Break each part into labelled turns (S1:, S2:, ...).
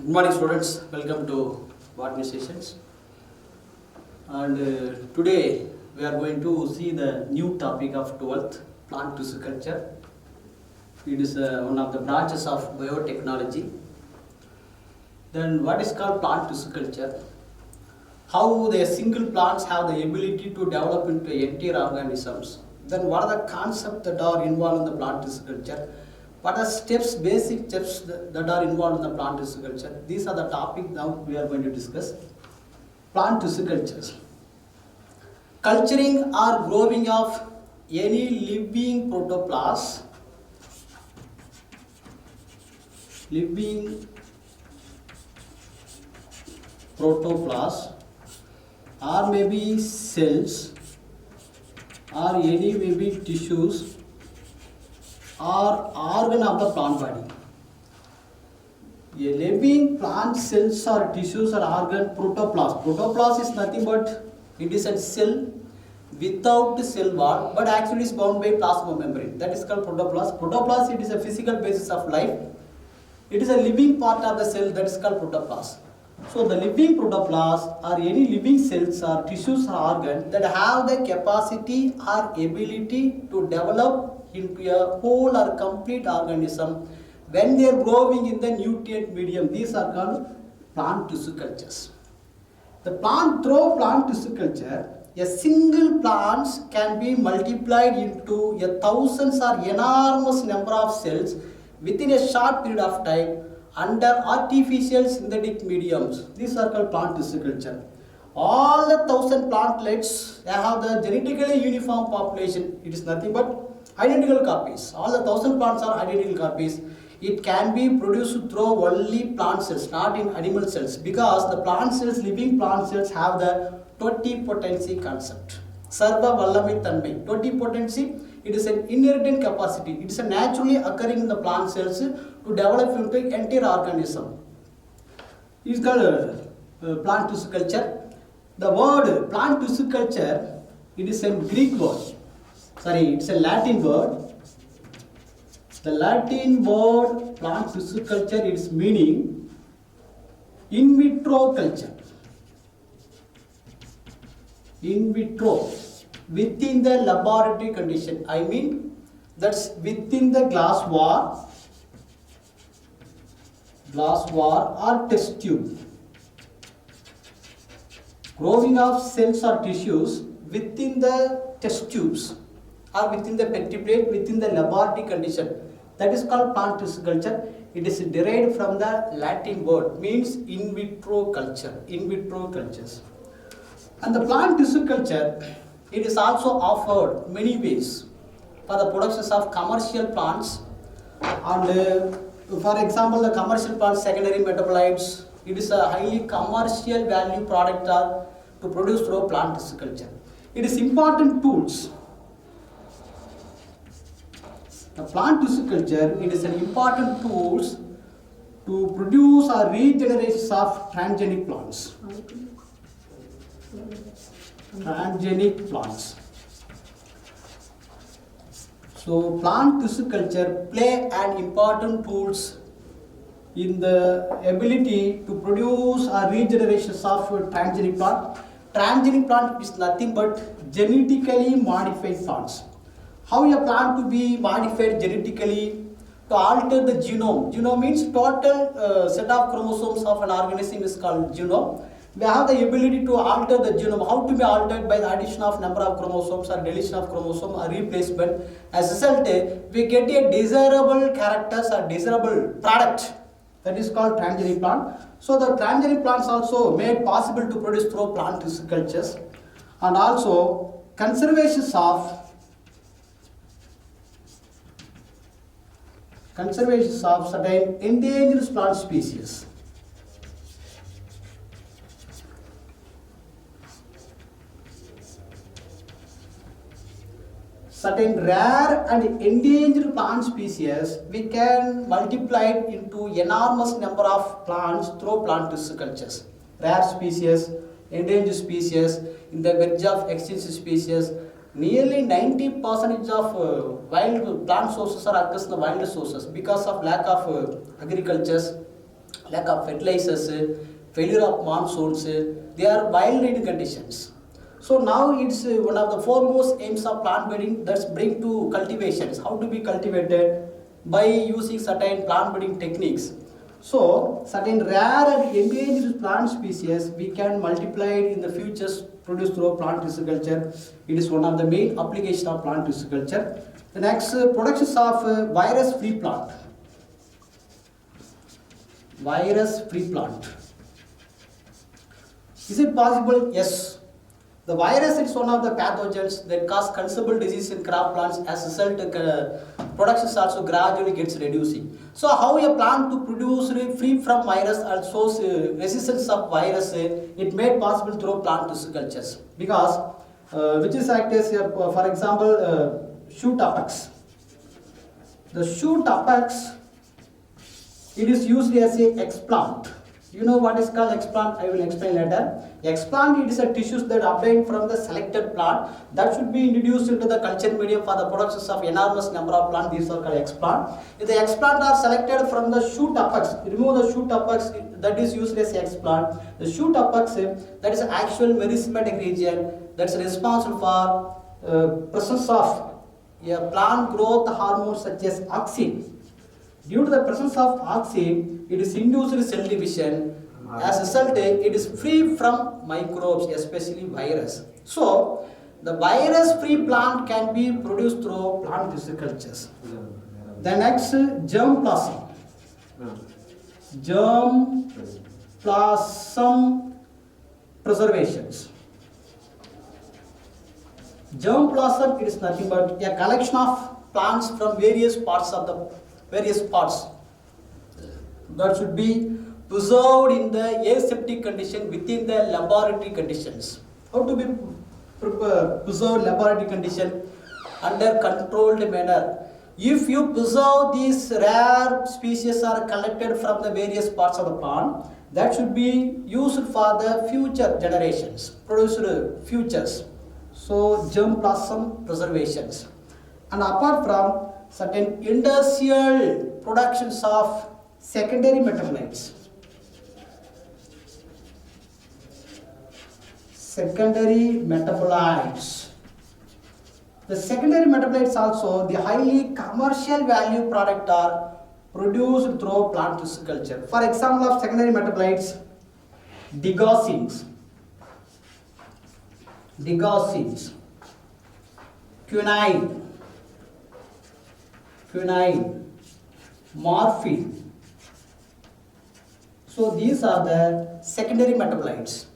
S1: Good morning, students. Welcome to Botany Sessions. And today we are going to see the new topic of 12th, plant tissue culture. It is one of the branches of biotechnology. Then, what is called plant tissue culture? How the single plants have the ability to develop into entire organisms. Then, what are the concepts that are involved in the plant tissue culture? What are steps, basic steps that are involved in the plant tissue culture? These are the topics now we are going to discuss. Plant tissue cultures. Culturing or growing of any living protoplast, or maybe cells or any maybe tissues or organ of the plant body. A living plant cells or tissues or organ protoplast. Protoplast is nothing but it is a cell without cell wall, but actually is bound by plasma membrane. That is called protoplast. Protoplast, it is a physical basis of life. It is a living part of the cell, that is called protoplast. So the living protoplast or any living cells or tissues or organs that have the capacity or ability to develop into a whole or complete organism when they are growing in the nutrient medium. These are called plant tissue cultures. Through plant tissue culture, a single plant can be multiplied into a thousands or enormous number of cells within a short period of time under artificial synthetic mediums. These are called plant tissue culture. All the 1,000 plantlets, they have the genetically uniform population. It is nothing but identical copies. All the 1,000 plants are identical copies. It can be produced through only plant cells, not in animal cells, because the plant cells, living plant cells, have the totipotency concept. Sarva Vallami Tanmai. Totipotency, it is an inherent capacity. It is a naturally occurring in the plant cells to develop into entire organism. It is called plant tissue culture. The word plant tissue culture, it is a Greek word. It's a Latin word. The Latin word plant tissue culture, its meaning in vitro culture. In vitro, within the laboratory condition. I mean, that's within the glass wall or test tube. Growing of cells or tissues within the test tubes or within the petri plate, within the laboratory condition. That is called plant tissue culture. It is derived from the Latin word, means in vitro culture, in vitro cultures. And the plant tissue culture, it is also offered many ways for the production of commercial plants. And for example, the commercial plants, secondary metabolites, it is a highly commercial value product to produce through plant tissue culture. It is important tools. The plant tissue culture, it is an important tools to produce or regeneration of transgenic plants. Transgenic plants. So plant tissue culture play an important tools in the ability to produce or regeneration of transgenic plant. Transgenic plant is nothing but genetically modified plants. How a plant to be modified genetically to alter the genome. Genome means total set of chromosomes of an organism is called genome. We have the ability to alter the genome. How to be altered? By the addition of number of chromosomes or deletion of chromosome or replacement. As a result, we get a desirable characters or desirable product. That is called transgenic plant. So the transgenic plants also made possible to produce through plant tissue cultures, and also conservation of certain endangered plant species. Certain rare and endangered plant species, we can multiply it into enormous number of plants through plant tissue cultures. Rare species, endangered species, in the verge of extinction species, nearly 90% of wild plant sources are occurs in the wild sources because of lack of agricultures lack of fertilizers, failure of monsoons, they are violent conditions. So now it's one of the foremost aims of plant breeding, that's bring to cultivations. How to be cultivated? By using certain plant breeding techniques. So certain rare and endangered plant species we can multiply it in the futures produced through plant tissue culture. It is one of the main application of plant tissue culture. The next productions of virus-free plant. Virus-free plant. Is it possible? Yes. The virus is one of the pathogens that cause considerable disease in crop plants. As a result, productions also gradually gets reducing. So how a plant to produce free from virus and shows resistance of virus, it made possible through plant tissue cultures. Because which is act as for example shoot apex. The shoot apex, it is used as a explant. You know what is called explant? I will explain later. Explant, it is a tissues that obtained from the selected plant that should be introduced into the culture medium for the productions of enormous number of plants. These are called explant. If the explant are selected from the shoot apex, remove the shoot apex, that is used as explant. The shoot apex, that is actual meristematic region that's responsible for presence of a plant growth hormone such as auxin. Due to the presence of auxin, it is induced cell division. As a result, it is free from microbes, especially virus. So, the virus-free plant can be produced through plant tissue cultures. The next, germ plasm. Germ plasm preservations. Germ plasm, it is nothing but a collection of plants from various parts that should be preserved in the aseptic condition within the laboratory conditions. How to be preserved laboratory condition? Under controlled manner. If you preserve these rare species are collected from the various parts of the plant, that should be used for the future generations, produced futures. So germ plasm preservations. And apart from certain industrial productions of secondary metabolites. Secondary metabolites. The secondary metabolites also, the highly commercial value product are produced through plant tissue culture. For example of secondary metabolites, digoxins, quinine, morphine. So these are the secondary metabolites.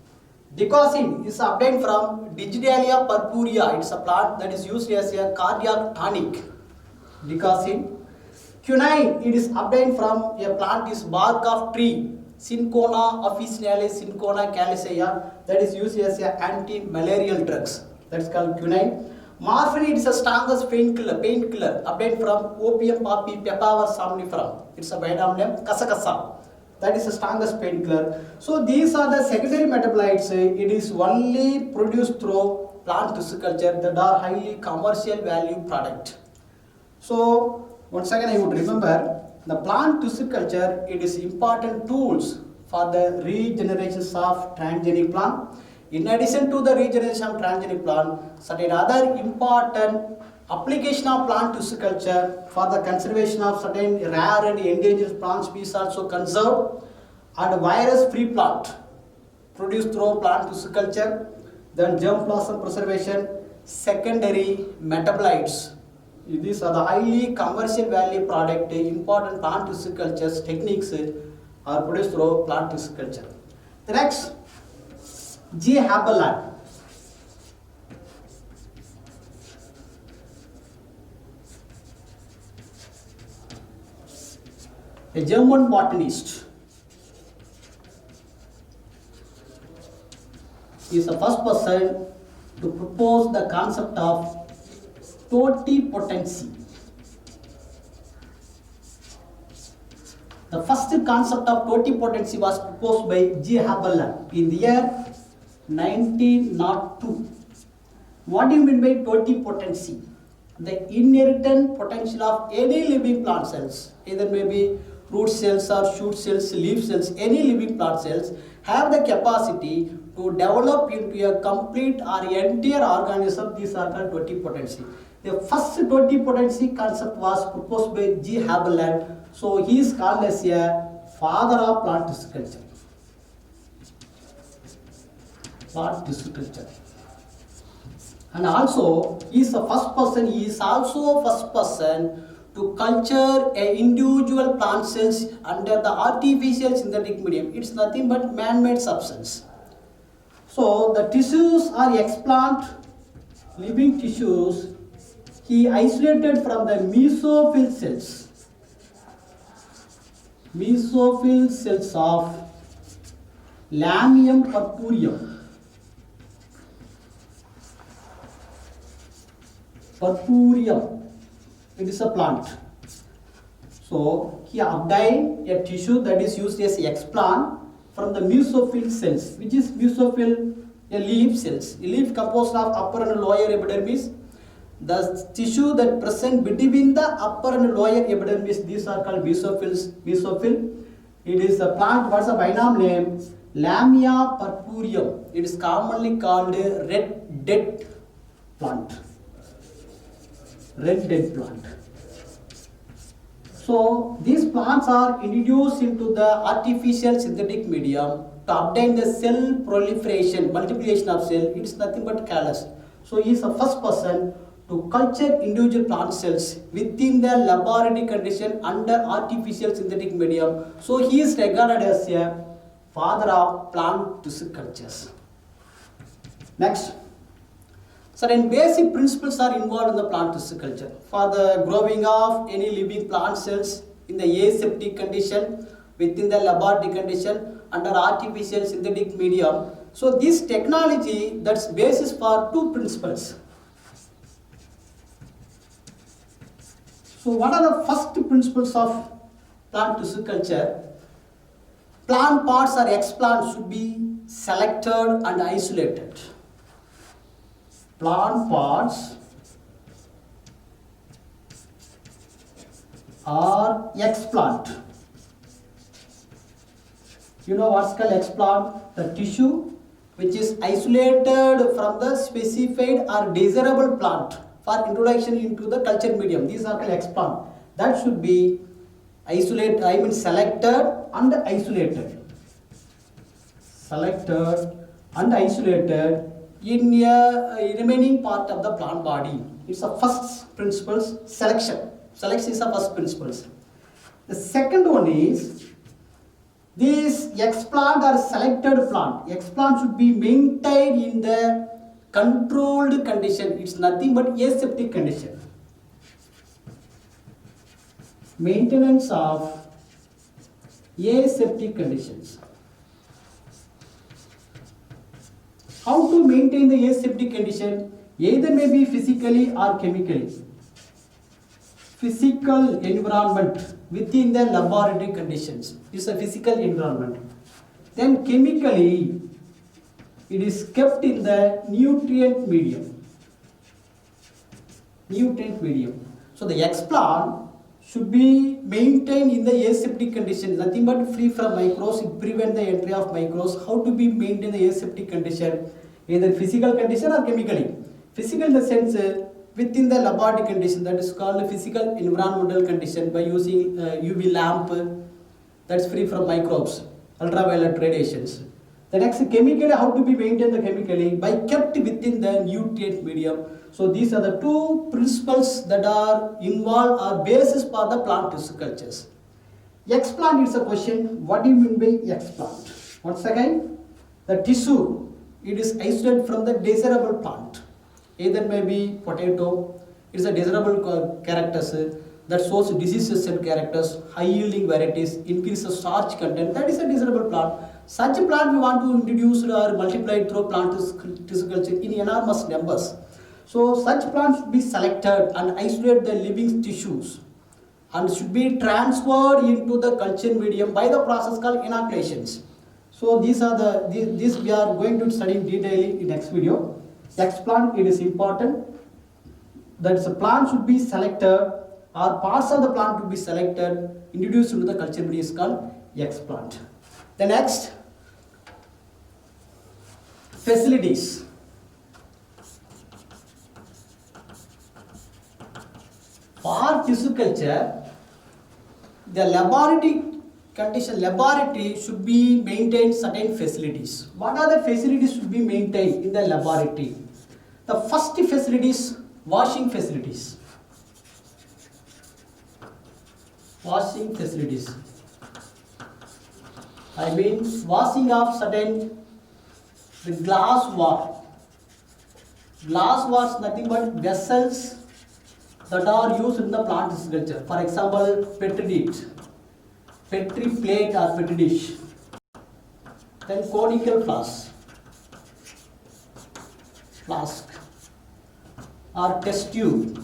S1: Digoxin is obtained from Digidalia purpurea. It's a plant that is used as a cardiac tonic. Digoxin. Quinine, it is obtained from a plant is bark of tree, Cinchona officinalis, Cinchona calicea, that is used as a anti-malarial drugs. That's called quinine. Morphine, it is the strongest painkiller obtained from Opium poppy Papaver somniferum. It's a Vietnam name, Kasakasa. That is the strongest painkiller. So these are the secondary metabolites. It is only produced through plant tissue culture that are highly commercial value product. So once again I would remember the plant tissue culture, it is important tools for the regeneration of transgenic plant. In addition to the regeneration of transgenic plant, certain other important application of plant tissue culture for the conservation of certain rare and endangered plant species also conserved, and virus-free plant produced through plant tissue culture, then germ plasm preservation, secondary metabolites. These are the highly commercial value product, important plant tissue cultures techniques are produced through plant tissue culture. The next, G. Haberland. A German botanist. He is the first person to propose the concept of totipotency. The first concept of totipotency was proposed by G. Haberland in the year 1902. What do you mean by totipotency? The inherent potential of any living plant cells, either may be root cells or shoot cells, leaf cells, any living plant cells have the capacity to develop into a complete or entire organism. These are called totipotency. The first totipotency concept was proposed by G. Haberland. So he is called as a father of plant tissue culture. Plant tissue culture. And also, he is the first person, he is also first person to culture a individual plant cells under the artificial synthetic medium. It's nothing but man-made substance. So, the tissues are explant, living tissues, he isolated from the mesophyll cells. Mesophyll cells of Lamium purpureum. Purpureum. It is a plant. So he obtained a tissue that is used as explant from the mesophyll cells. Which is mesophyll? A leaf cells. A leaf composed of upper and lower epidermis. The tissue that present between the upper and lower epidermis, these are called mesophylls. Mesophyll. It is a plant. What's the binomial name? Lamia purpureum. It is commonly called a red dead plant. Red dead plant. So these plants are introduced into the artificial synthetic medium to obtain the cell proliferation, multiplication of cell. It is nothing but callus. So he is the first person to culture individual plant cells within the laboratory condition under artificial synthetic medium. So he is regarded as a father of plant tissue cultures. Next. Certain basic principles are involved in the plant tissue culture. For the growing of any living plant cells in the aseptic condition, within the laboratory condition, under artificial synthetic medium. So this technology, that's basis for two principles. So what are the first principles of plant tissue culture? Plant parts or explants should be selected and isolated. Plant parts or explant. You know what's called explant? The tissue which is isolated from the specified or desirable plant for introduction into the culture medium. These are called explant. That should be selected and isolated. Selected and isolated in a remaining part of the plant body. It's the first principles, selection. Selection is the first principles. The second one is this explant or selected plant. Explant should be maintained in the controlled condition. It's nothing but aseptic condition. Maintenance of aseptic conditions. How to maintain the aseptic condition? Either may be physically or chemically. Physical environment within the laboratory conditions is a physical environment. Then chemically, it is kept in the nutrient medium. Nutrient medium. So the explant should be maintained in the aseptic condition, nothing but free from microbes. It prevents the entry of microbes. How to be maintained in the aseptic condition? Either physical condition or chemically. Physical in the sense within the laboratory condition, that is called physical environmental condition by using UV lamp that's free from microbes, ultraviolet radiations. The next chemically, how to be maintained the chemically? By kept within the nutrient medium. So these are the two principles that are involved or basis for the plant tissue cultures. Explant is a question. What do you mean by explant? Once again, the tissue, it is isolated from the desirable plant. Either may be potato, it is a desirable characters that shows diseases and characters, high yielding varieties, increases starch content. That is a desirable plant. Such a plant we want to introduce or multiply through plant tissue culture in enormous numbers. So such plants should be selected and isolate the living tissues and should be transferred into the culture medium by the process called inoculations. So these are this we are going to study in detail in next video. Explant, it is important that the plant should be selected or parts of the plant to be selected, introduced into the culture media is called explant. The next, facilities. For tissue culture, the laboratory should be maintained certain facilities. What are the facilities should be maintained in the laboratory? The first facilities, washing facilities. Washing facilities. I mean washing of certain the glassware. Glassware is nothing but vessels that are used in the plant culture. For example, petri dish, petri plate or petri dish. Then conical flask or test tube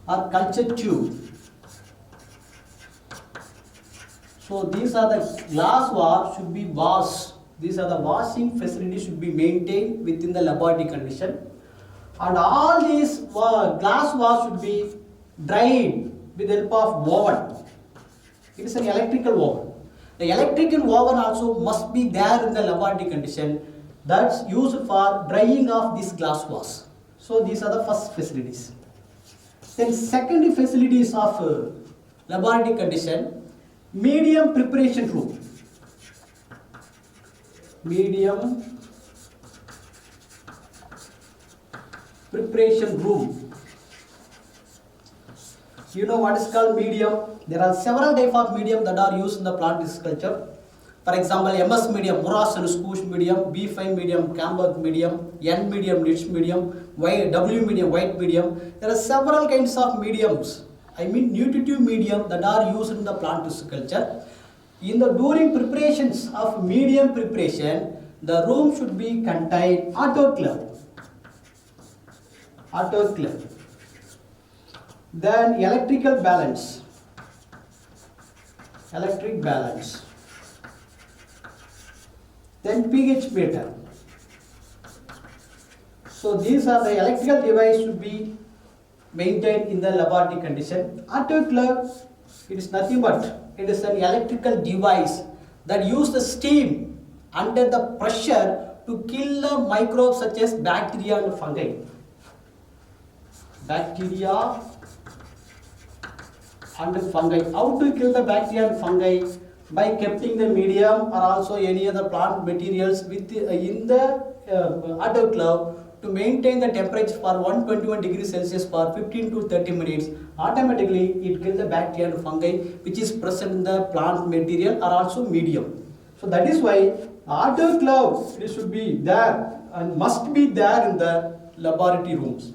S1: or culture tube. So these are the glassware should be washed. These are the washing facilities should be maintained within the laboratory condition. And all these glassware should be dried with the help of oven. It is an electrical oven. The electrical oven also must be there in the laboratory condition, that's used for drying of these glassware. So these are the first facilities. Then second facilities of laboratory condition, medium preparation room. Medium preparation room. You know what is called medium? There are several types of medium that are used in the plant culture. For example, MS medium, Morris and Spoosh medium, B5 medium, Camberg medium, N medium, niche medium, W medium, white medium. There are several kinds of mediums. I mean nutritive medium that are used in the plant culture. During preparations of medium preparation, the room should be contain autoclave. Then electric balance. Then pH meter. So these are the electrical device should be maintained in the laboratory condition. Autoclave, it is nothing but it is an electrical device that uses the steam under the pressure to kill the microbes such as bacteria and fungi. Bacteria and fungi. How to kill the bacteria and fungi? By keeping the medium or also any other plant materials in the autoclave to maintain the temperature for 121 degrees Celsius for 15 to 30 minutes. Automatically it kills the bacteria and fungi which is present in the plant material or also medium. So that is why autoclave it should be there and must be there in the laboratory rooms.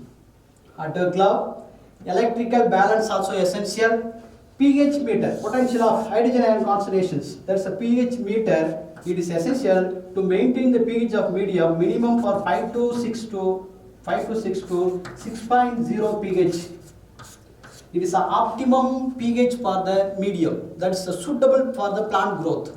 S1: Autoclave, electrical balance also essential. pH meter, potential of hydrogen ion concentrations. That's a pH meter. It is essential to maintain the pH of medium minimum for 5 to 6 to 6.0 pH. It is an optimum pH for the medium. That's suitable for the plant growth.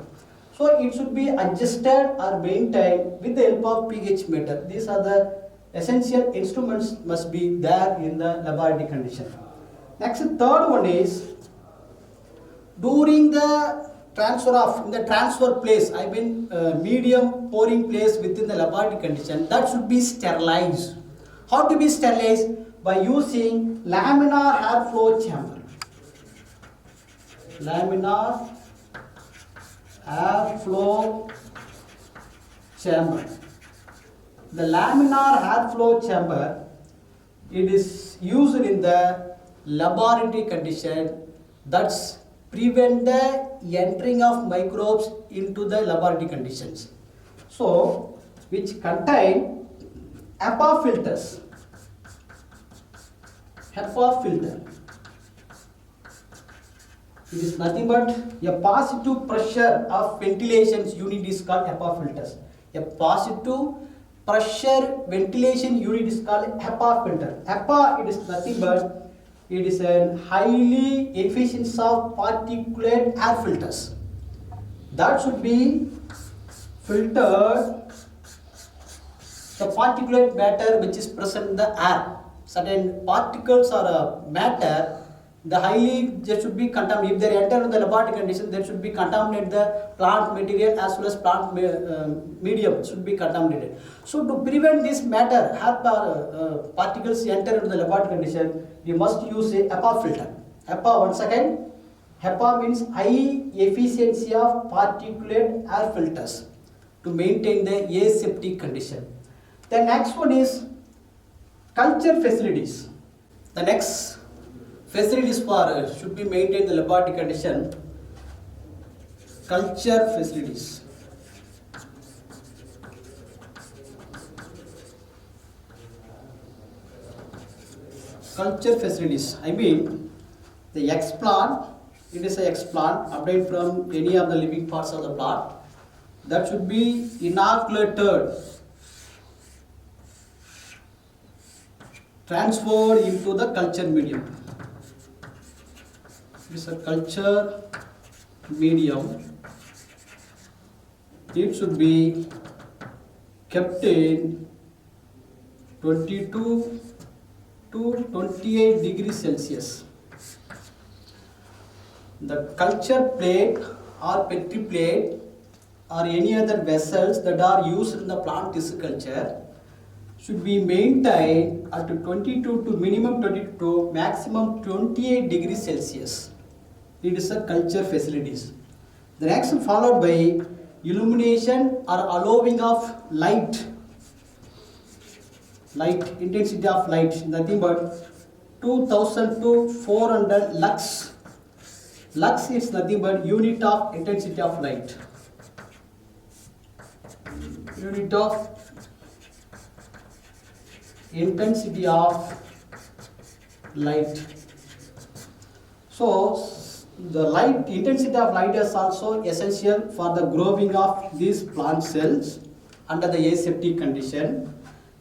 S1: So it should be adjusted or maintained with the help of pH meter. These are the essential instruments must be there in the laboratory condition. Next, third one is during the transfer place, I mean medium pouring place within the laboratory condition, that should be sterilized. How to be sterilized? By using laminar airflow chamber. Laminar airflow chamber. The laminar airflow chamber, it is used in the laboratory condition, that's prevent the entering of microbes into the laboratory conditions. So, which contain HEPA filters. HEPA filter. It is nothing but a positive pressure of ventilation unit is called HEPA filters. A positive pressure ventilation unit is called HEPA filter. HEPA, it is nothing but it is a highly efficient of particulate air filters that should be filtered the particulate matter which is present in the air. certain particles or matter, the highly they should be contaminated. If they enter into the laboratory condition, they should be contaminated. The plant material as well as plant medium should be contaminated. So to prevent this matter, particles enter into the laboratory condition, we must use a HEPA filter. HEPA, once again, HEPA means high efficiency of particulate air filters to maintain the aseptic condition. The next one is culture facilities. The next facilities for should be maintained in the laboratory condition. Culture facilities. Culture facilities. I mean the X plant. It is a X plant obtained from any of the living parts of the plant. That should be inoculated, transferred into the culture medium. This is a culture medium. It should be kept in 22 to 28 degrees Celsius. The culture plate or petri plate or any other vessels that are used in the plant tissue culture should be maintained at 22 to minimum 22 to maximum 28 degrees Celsius. It is a culture facilities. The next followed by illumination or allowing of light. Light, intensity of light, nothing but 2000 to 400 lux. Lux is nothing but unit of intensity of light. Unit of intensity of light. So the light intensity of light is also essential for the growing of these plant cells under the aseptic condition.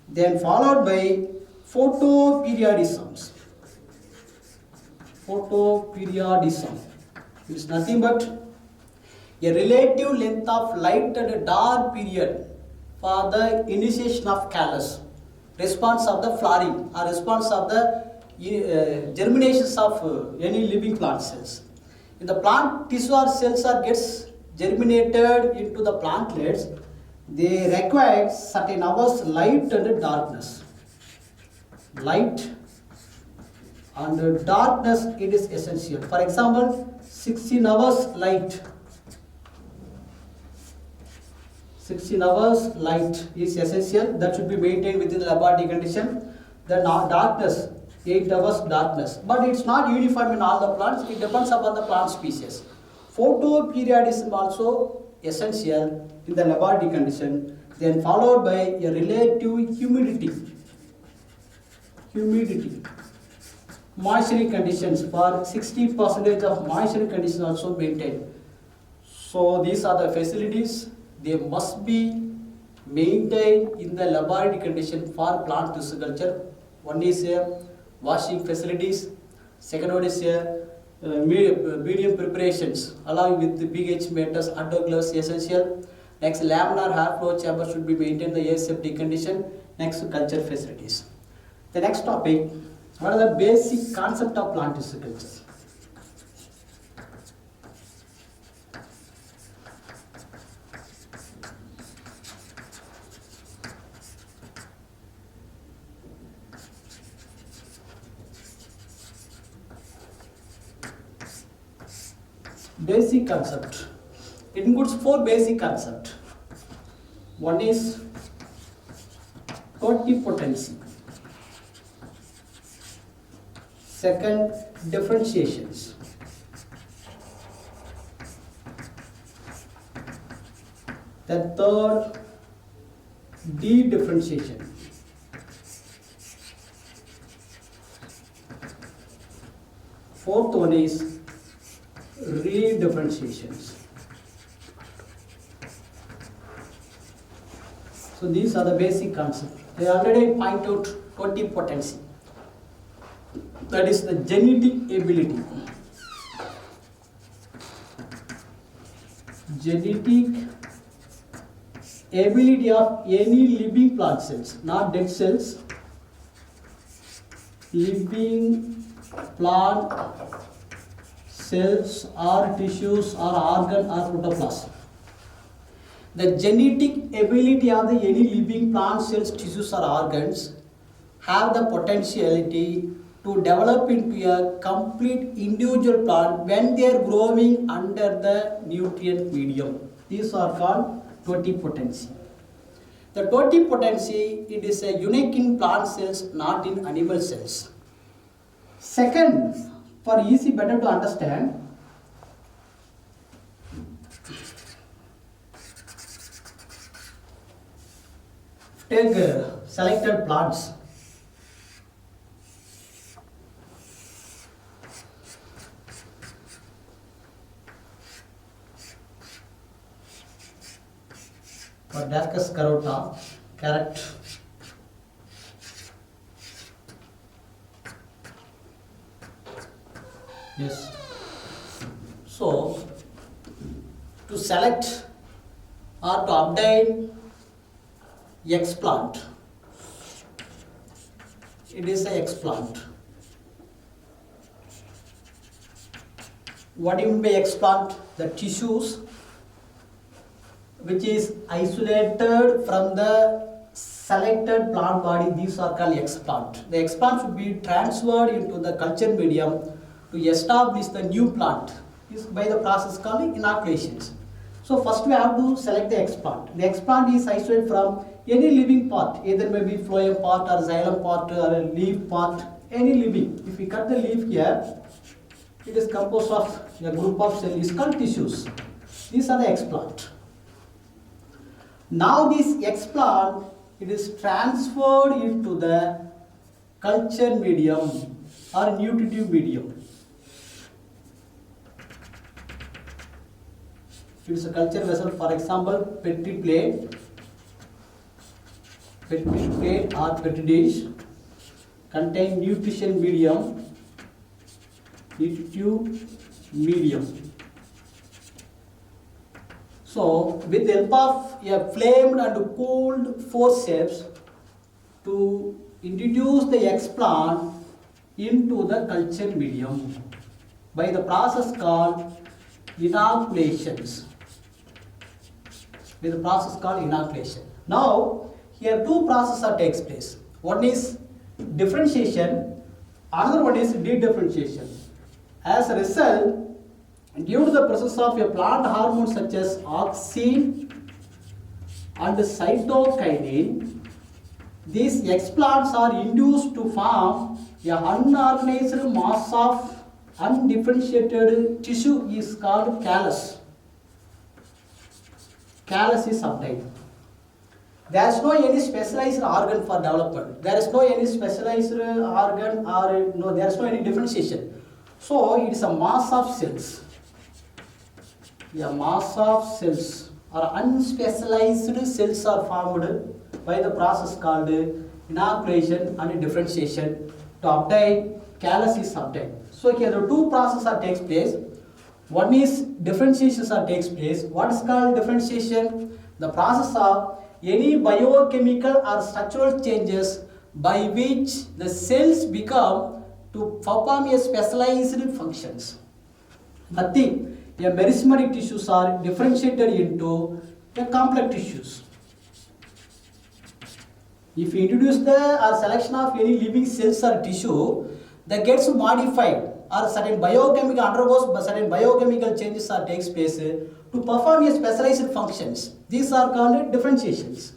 S1: Then followed by photoperiodisms. Photoperiodism is nothing but a relative length of light at a dark period for the initiation of callus, response of the flowering or response of the germinations of any living plant cells. In the plant tissue or cells are gets germinated into the plantlets, they require certain hours light and darkness. Light and darkness, it is essential. For example, 16 hours light. 16 hours light is essential. That should be maintained within the laboratory condition. The darkness, 8 hours darkness. But it's not uniform in all the plants. It depends upon the plant species. Photoperiodism also essential in the laboratory condition. Then followed by a relative humidity. Moisture conditions, for 60% of moisture conditions also maintained. So these are the facilities. They must be maintained in the laboratory condition for plant tissue culture. One is washing facilities. Second one is medium preparations along with the pH meters, autoclaves essential. Next, laminar air flow chamber should be maintained in the aseptic condition. Next, culture facilities. The next topic, what are the basic concept of plant tissue culture? Basic concept. It includes 4 basic concepts. One is totipotency. Second, differentiations. The third, de-differentiation. Fourth one is redifferentiations. So these are the basic concepts. I already point out totipotency. That is the genetic ability. Genetic ability of any living plant cells, not dead cells. living plant cells or tissues or organ or protoplasm. The genetic ability of the any living plant cells, tissues or organs have the potentiality to develop into a complete individual plant when they are growing under the nutrient medium. These are called totipotency. The totipotency, it is a unique in plant cells, not in animal cells. Second, for easy better to understand, take selected plants. Bordascus carota, carrot. Yes. So, to select or to obtain X plant, it is a X plant. What do you mean by X plant? The tissues which is isolated from the selected plant body, these are called X plant. The X plant should be transferred into the culture medium to establish the new plant. This is by the process called inoculations. So first we have to select the X plant. The X plant is isolated from any living part, either maybe phloem part or xylem part or a leaf part, any living. If we cut the leaf here, it is composed of a group of cells called tissues. These are the X plant. Now this X plant, it is transferred into the culture medium or nutritive medium. It is a culture vessel, for example, petri plate or petri dish contain nutrition medium, nutritive medium. So, with the help of a flamed and cooled forceps to introduce the X plant into the culture medium by the process called inoculations. With the process called inoculation. Now, here two processes takes place. One is differentiation, another one is dedifferentiation. As a result, due to the presence of a plant hormone such as auxin and cytokinin, these X plants are induced to form a unorganized mass of undifferentiated tissue is called callus. Callus is obtained. There is no any specialized organ for development. There is no any specialized organ or no, there is no any differentiation. So it is a mass of cells. A mass of cells or unspecialized cells are formed by the process called inoculation and differentiation to obtain callus is obtained. So here the two processes takes place. One is differentiation takes place. What is called differentiation? The process of any biochemical or structural changes by which the cells become to perform a specialized functions. Nothing. A meristematic tissues are differentiated into a complex tissues. If you introduce the or selection of any living cells or tissue, that gets modified or certain biochemical undergoes certain biochemical changes or takes place to perform a specialized functions. These are called differentiations.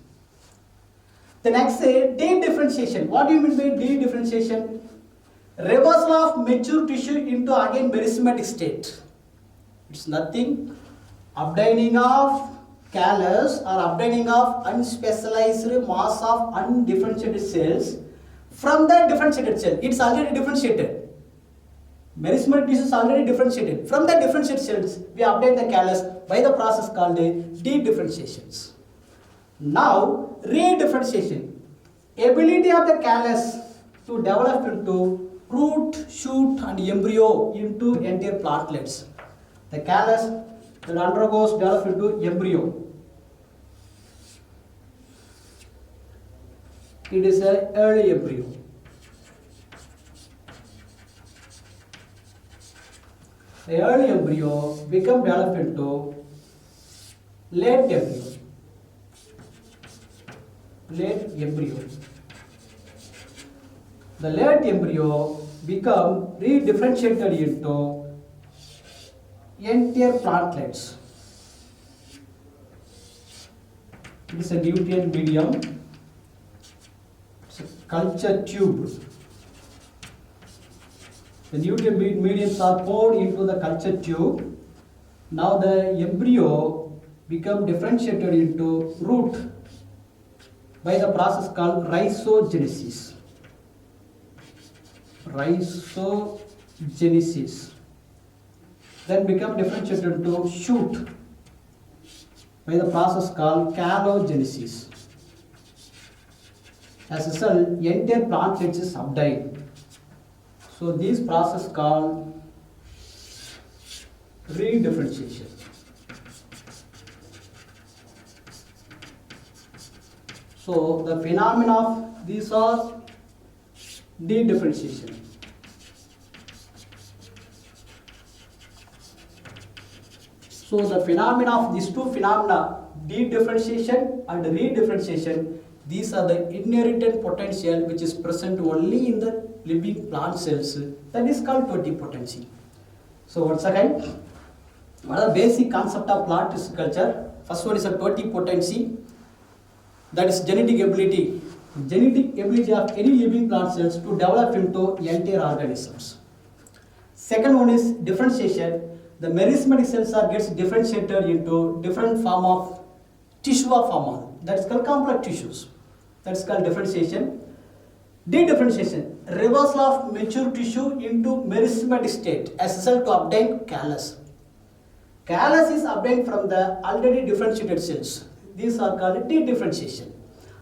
S1: The next dedifferentiation. What do you mean by dedifferentiation? Reversal of mature tissue into again meristematic state. It's nothing. Obtaining of callus or obtaining of unspecialized mass of undifferentiated cells from the differentiated cell. It's already differentiated. Meristematic tissue is already differentiated. From the differentiated cells, we obtain the callus by the process called dedifferentiations. Now, redifferentiation. Ability of the callus to develop into root, shoot and embryo into entire plantlets. The callus that undergoes develop into embryo. It is an early embryo. the early embryo become developed into late embryo. Late embryo. The late embryo become re-differentiated into entire plantlets. It is a nutrient medium. It's a culture tube. The nutrient mediums are poured into the culture tube. Now the embryo become differentiated into root by the process called rhizogenesis. Rhizogenesis. Then become differentiated into shoot by the process called calogenesis. As a result, entire plantlet is subdivided. So this process called redifferentiation. So the phenomena of these are de-differentiation. So the phenomena of these two phenomena, de-differentiation and redifferentiation, these are the inherited potential which is present only in the living plant cells, that is called totipotency. So once again, what are the basic concept of plant tissue culture? First one is a totipotency, that is genetic ability of any living plant cells to develop into entire organisms. Second one is differentiation. The meristematic cells gets differentiated into different form of tissue form, that is called complex tissues. That is called differentiation. De-differentiation, reversal of mature tissue into meristematic state as a result to obtain callus. Callus is obtained from the already differentiated cells. These are called de-differentiation.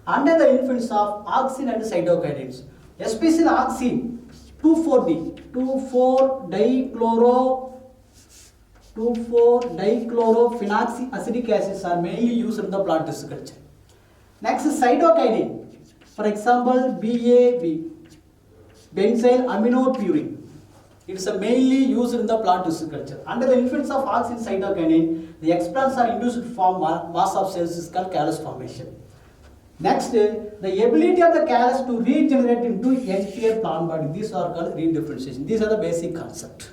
S1: Under the influence of auxin and cytokinins, especially auxin 2,4-dichlorophenoxyacidic acids are mainly used in the plant tissue culture. Next is cytokinin. For example, BAB, benzyl aminopurine. It is mainly used in the plant tissue culture. Under the influence of auxin cytokinin, the explants are induced to form mass of cells is called callus formation. Next, the ability of the callus to regenerate into entire plant body. These are called redifferentiation. These are the basic concept.